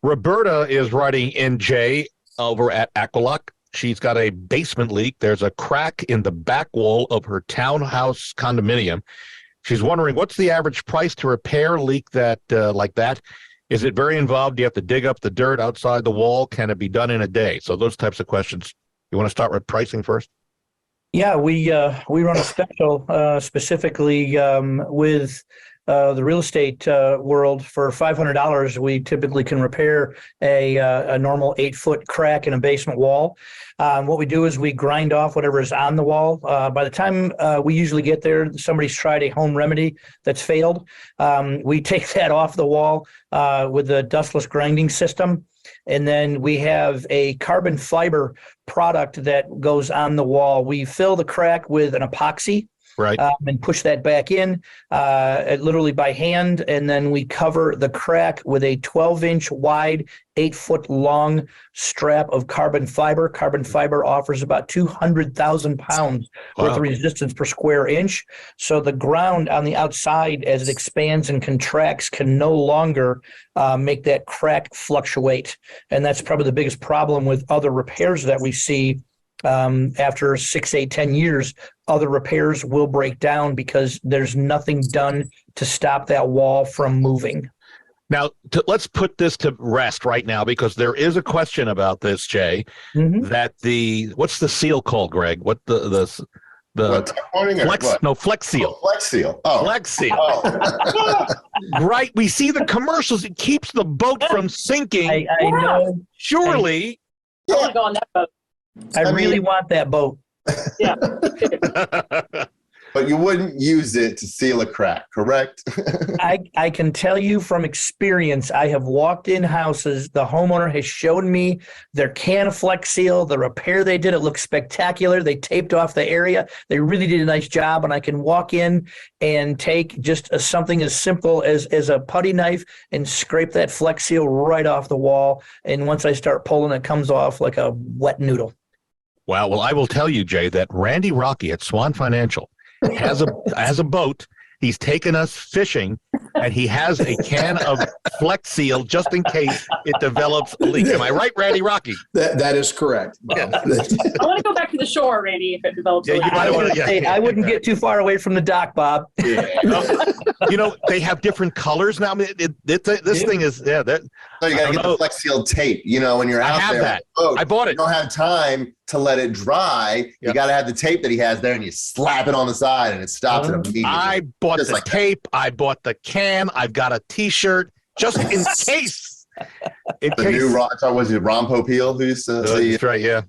Roberta is writing in, Jay, over at Aqualock. She's got a basement leak. There's a crack in the back wall of her townhouse condominium. She's wondering, what's the average price to repair a leak that like that? Is it very involved? Do you have to dig up the dirt outside the wall? Can it be done in a day? So those types of questions. You want to start with pricing first? Yeah, we run a special specifically with the real estate world. For $500, we typically can repair a normal 8-foot crack in a basement wall. What we do is we grind off whatever is on the wall. By the time we usually get there, somebody's tried a home remedy that's failed. We take that off the wall with the dustless grinding system. And then we have a carbon fiber product that goes on the wall. We fill the crack with an epoxy. Right. And push that back in literally by hand. And then we cover the crack with a 12-inch wide, 8-foot long strap of carbon fiber. Carbon fiber offers about 200,000 pounds worth of resistance per square inch. So the ground on the outside, as it expands and contracts, can no longer make that crack fluctuate. And that's probably the biggest problem with other repairs that we see. After 6, 8, 10 years, other repairs will break down because there's nothing done to stop that wall from moving. Now, let's put this to rest right now, because there is a question about this, Jay, that what's the seal called, Greg? What the Flex Seal. Oh, Flex Seal. Oh. Flex Seal. Oh. Right. We see the commercials. It keeps the boat from sinking. I know. Surely. I want to go on that boat. I really want that boat. Yeah. But you wouldn't use it to seal a crack, correct? I can tell you from experience, I have walked in houses, the homeowner has shown me their can of Flex Seal, the repair they did, it looks spectacular. They taped off the area. They really did a nice job, and I can walk in and take just something as simple as a putty knife and scrape that Flex Seal right off the wall. And once I start pulling, it comes off like a wet noodle. Wow. Well, I will tell you, Jay, that Randy Rocky at Swan Financial has a boat. He's taken us fishing, and he has a can of Flex Seal just in case it develops a leak. Am I right, Randy Rocky? That is correct. Yeah. I want to go back to the shore, Randy, if it develops. Yeah, I wouldn't get too far away from the dock, Bob. Yeah. They have different colors now. I mean, this thing is So you got to get the Flex Seal tape. When you're out there, that. I bought it. You don't have time to let it dry. Yep. You got to have the tape that he has there, and you slap it on the side, and it stops it immediately. I bought Just the tape. I bought the can. I've got a T-shirt just in case. The new was it Ron Popeil who's That's right. Yeah.